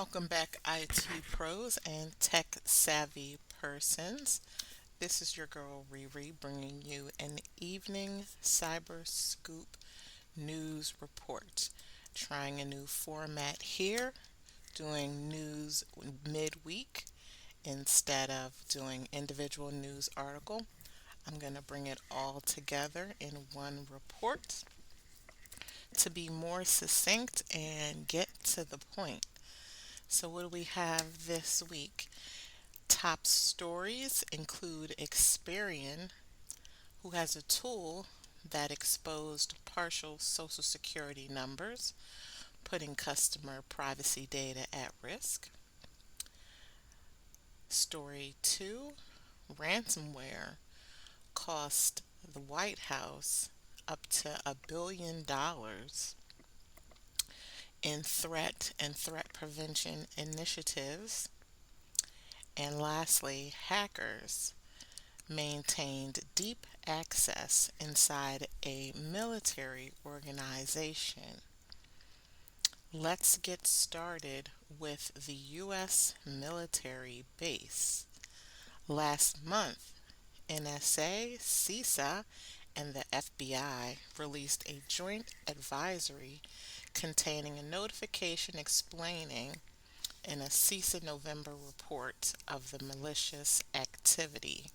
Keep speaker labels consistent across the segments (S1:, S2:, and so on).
S1: Welcome back, IT pros and tech savvy persons. This is your girl Riri bringing you an evening cyber scoop news report. Trying a new format here, doing news midweek instead of doing individual news article. I'm going to bring it all together in one report to be more succinct and get to the point. So, what do we have this week? Top stories include Experian, who has a tool that exposed partial Social Security numbers, putting customer privacy data at risk. Story 2, ransomware cost the White House up to $1 billion in threat and threat prevention initiatives. And lastly, hackers maintained deep access inside a military organization. Let's get started with the U.S. military base. Last month, NSA, CISA, and the FBI released a joint advisory containing a notification explaining in a CISA November report of the malicious activity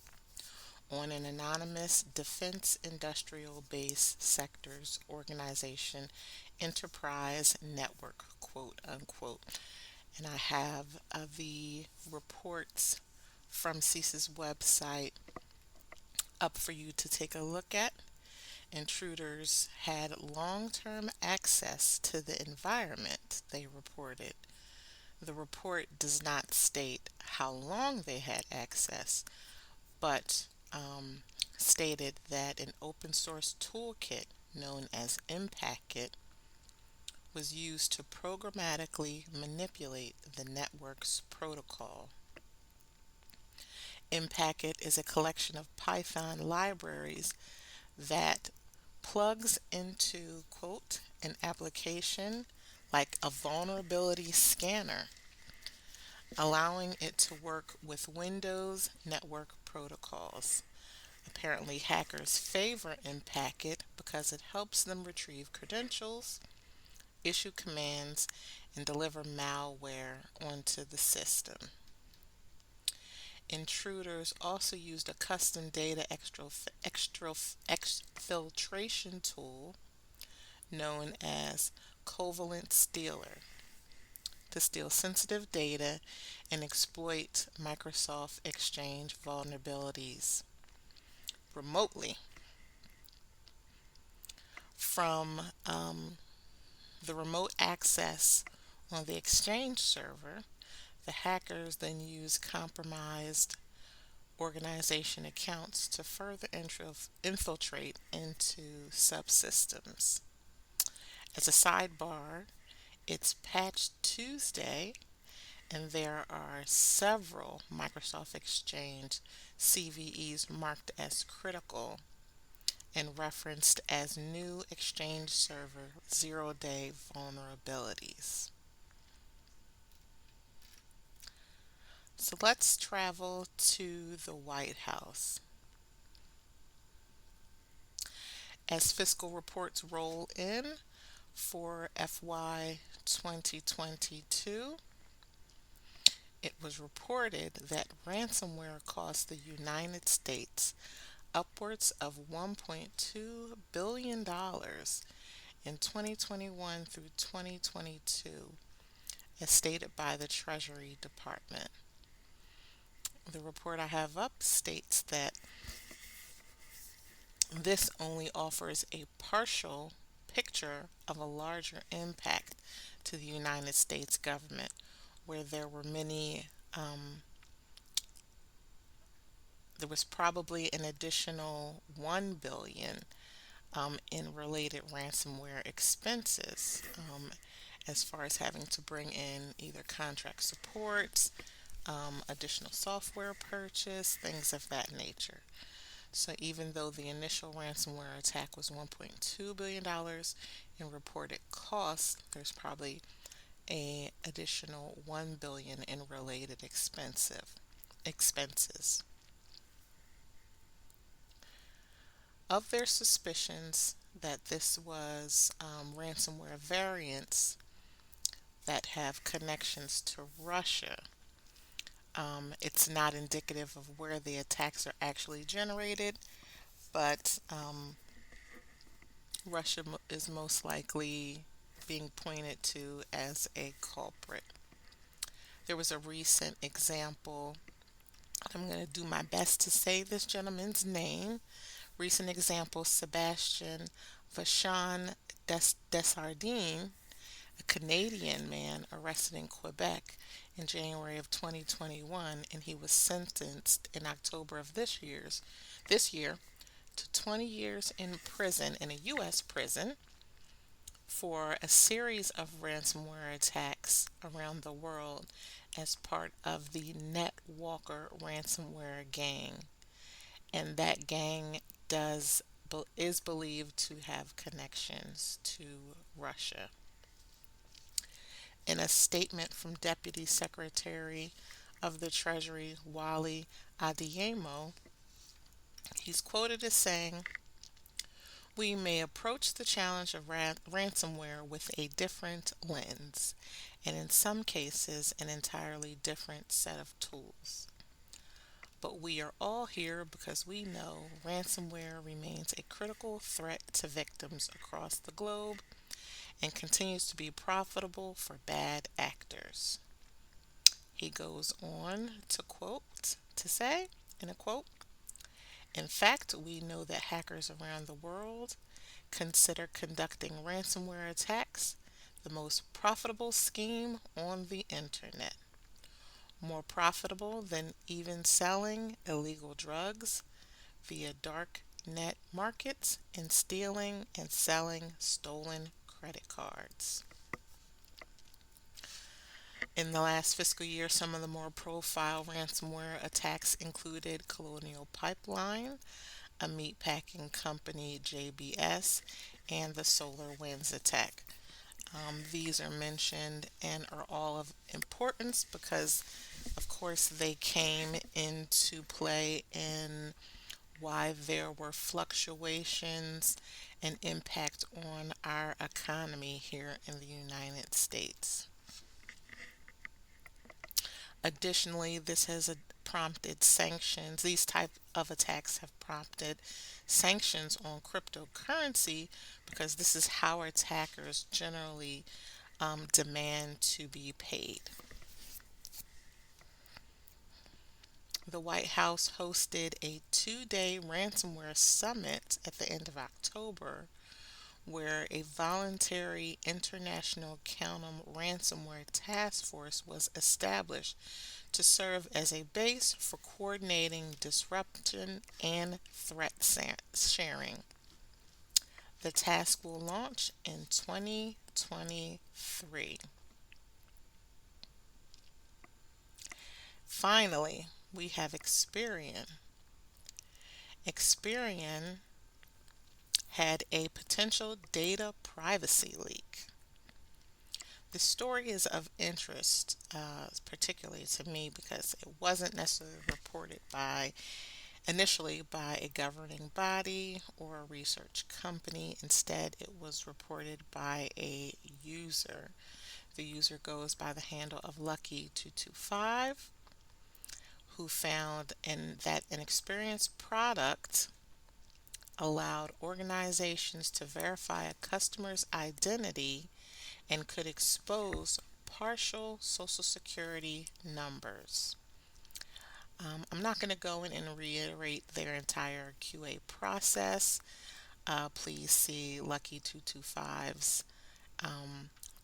S1: on an anonymous defense industrial base sectors organization enterprise network, quote unquote. And I have the reports from CISA's website up for you to take a look at. Intruders had long term access to the environment, they reported. The report does not state how long they had access, but stated that an open source toolkit known as Impacket was used to programmatically manipulate the network's protocol. Impacket is a collection of Python libraries that plugs into, quote, an application like a vulnerability scanner, allowing it to work with Windows network protocols. Apparently, hackers favor Impacket because it helps them retrieve credentials, issue commands, and deliver malware onto the system. Intruders also used a custom data exfiltration tool known as Covalent Stealer to steal sensitive data and exploit Microsoft Exchange vulnerabilities remotely. From the remote access on the Exchange server, the hackers then use compromised organization accounts to further infiltrate into subsystems. As a sidebar, it's Patch Tuesday, and there are several Microsoft Exchange CVEs marked as critical and referenced as new Exchange Server 0-day vulnerabilities. So let's travel to the White House. As fiscal reports roll in for FY 2022, it was reported that ransomware cost the United States upwards of $1.2 billion in 2021 through 2022, as stated by the Treasury Department. The report I have up states that this only offers a partial picture of a larger impact to the United States government, where there was probably an additional 1 billion in related ransomware expenses, as far as having to bring in either contract supports, additional software purchase, things of that nature. So even though the initial ransomware attack was $1.2 billion in reported costs, there's probably a additional 1 billion in related expenses. Of their suspicions that this was ransomware variants that have connections to Russia, it's not indicative of where the attacks are actually generated, but Russia is most likely being pointed to as a culprit. There was a recent example. I'm going to do my best to say this gentleman's name. Recent example: Sebastian Vachon Desardines, a Canadian man arrested in Quebec in January of 2021, and he was sentenced in October of this year to 20 years in prison in a U.S. prison for a series of ransomware attacks around the world as part of the NetWalker ransomware gang. And that gang does is believed to have connections to Russia. In a statement from Deputy Secretary of the Treasury Wally Adeyemo, he's quoted as saying, "We may approach the challenge of ransomware with a different lens, and in some cases, an entirely different set of tools. But we are all here because we know ransomware remains a critical threat to victims across the globe and continues to be profitable for bad actors." He goes on to say, in a quote, "In fact, we know that hackers around the world consider conducting ransomware attacks the most profitable scheme on the internet, more profitable than even selling illegal drugs via dark net markets and stealing and selling stolen credit cards." In the last fiscal year, some of the more profile ransomware attacks included Colonial Pipeline, a meatpacking company, JBS, and the Solar Winds attack. These are mentioned and are all of importance because, of course, they came into play in why there were fluctuations and impact on our economy here in the United States. Additionally, this has prompted sanctions. These type of attacks have prompted sanctions on cryptocurrency because this is how attackers generally demand to be paid. The White House hosted a 2-day ransomware summit at the end of October where a voluntary international counter ransomware task force was established to serve as a base for coordinating disruption and threat sharing. The task will launch in 2023. Finally, we have Experian. Experian had a potential data privacy leak. The story is of interest, particularly to me, because it wasn't necessarily reported initially by a governing body or a research company. Instead, it was reported by a user. The user goes by the handle of Lucky225, who found that an Experian product allowed organizations to verify a customer's identity and could expose partial Social Security numbers. I'm not going to go in and reiterate their entire QA process. Please see Lucky225's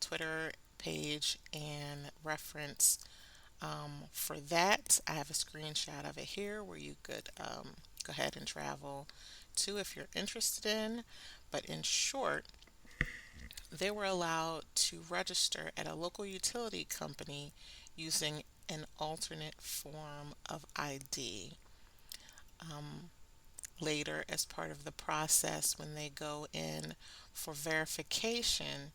S1: Twitter page and reference for that. I have a screenshot of it here where you could go ahead and travel to if you're interested in. But in short, they were allowed to register at a local utility company using an alternate form of ID. Later, as part of the process, when they go in for verification,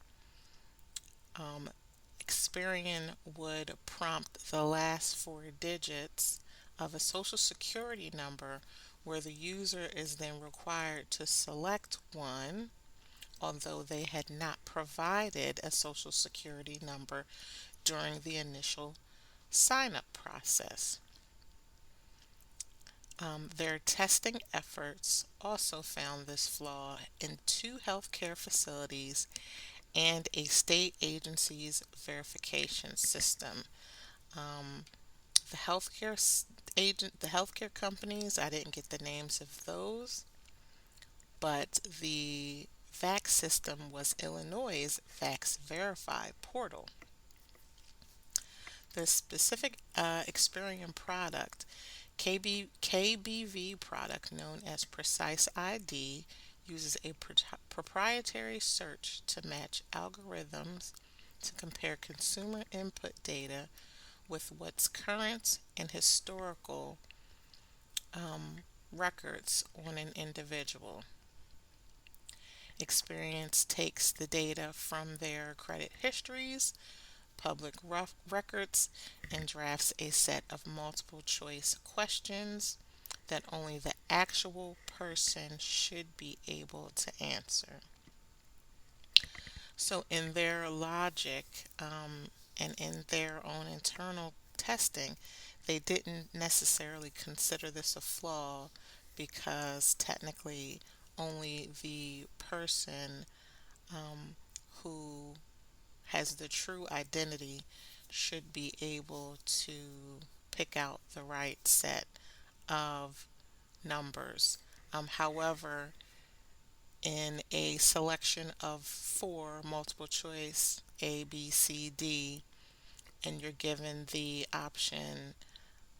S1: Experian would prompt the last four digits of a social security number where the user is then required to select one, although they had not provided a social security number during the initial sign up process. Their testing efforts also found this flaw in two healthcare facilities and a state agency's verification system. Um, the healthcare the healthcare companies, I didn't get the names of those, but the VAX system was Illinois' VAX Verify portal. The specific Experian product, KBV product known as Precise ID, uses a proprietary search to match algorithms to compare consumer input data with what's current and historical records on an individual. Experience takes the data from their credit histories, public records, and drafts a set of multiple choice questions that only the actual person should be able to answer. So, in their logic and in their own internal testing, they didn't necessarily consider this a flaw because technically only the person who has the true identity should be able to pick out the right set of numbers. However, in a selection of four multiple choice A, B, C, D, and you're given the option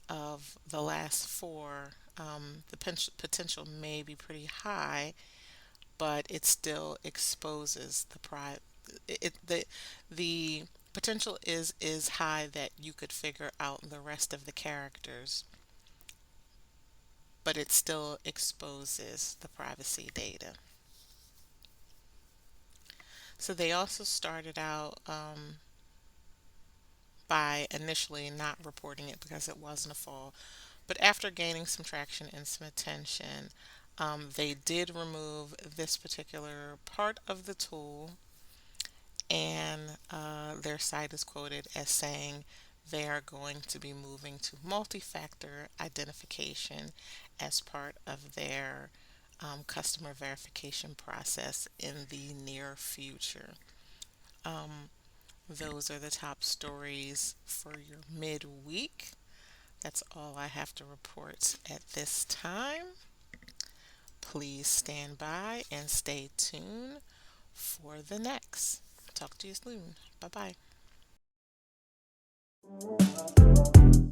S1: of the last four, the potential may be pretty high, but it still exposes the potential is high that you could figure out the rest of the characters, but it still exposes the privacy data. So they also started out by initially not reporting it because it wasn't a fall, but after gaining some traction and some attention, they did remove this particular part of the tool, and their site is quoted as saying they are going to be moving to multi-factor identification as part of their customer verification process in the near future. Those are the top stories for your midweek. That's all I have to report at this time. Please stand by and stay tuned for the next. Talk to you soon. Bye bye.